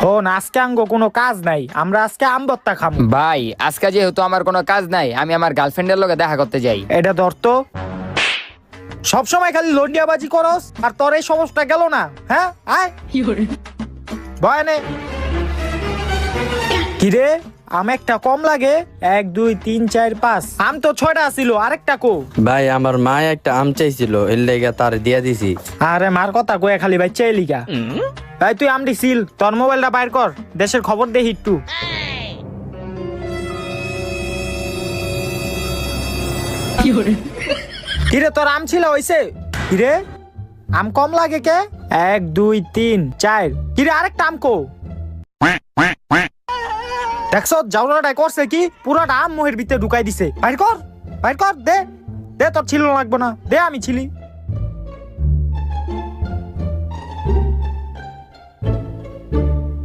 ও না, আজকে আঙ্গো কোনো কাজ নাই, আমরা আজকে আম ভর্তা খাবো। ভাই আজকে যেহেতু আমার কোনো কাজ নাই, আমি আমার গার্লফ্রেন্ডের লগে দেখা করতে যাই। এটা ধর তো, সব সময় খালি লন্ডিয়াবাজি করস, আর তোর এই সমস্যা গেল না? হ্যাঁ, আয় বয়ানে। কিরে, আম একটা কম লাগে? 1 2 3 4 5, আম তো 6টা ছিল, আরেকটা কো? ভাই আমার মা একটা আম চাইছিল, এর লেগে তার দিয়া দিছি। আরে মার কথা কয়ে খালি বাচ্চা এলিকা। এই তুই আমডি সিল, তোর মোবাইলটা বাইর কর, দেশের খবর দে একটু। কিরে তোর আম ছিল হইছে? কিরে আম কম লাগে কে? 1 2 3 4, কিরে আরেকটা আম কো? দেখছো জাউরাটাই করছে কি, পুরাটা আম মুহের ভিতরে ঢুকাই দিছে। বাইর কর, বাইর কর, দে দে, তোর ছিল লাগবো না, দে আমি ছিলি।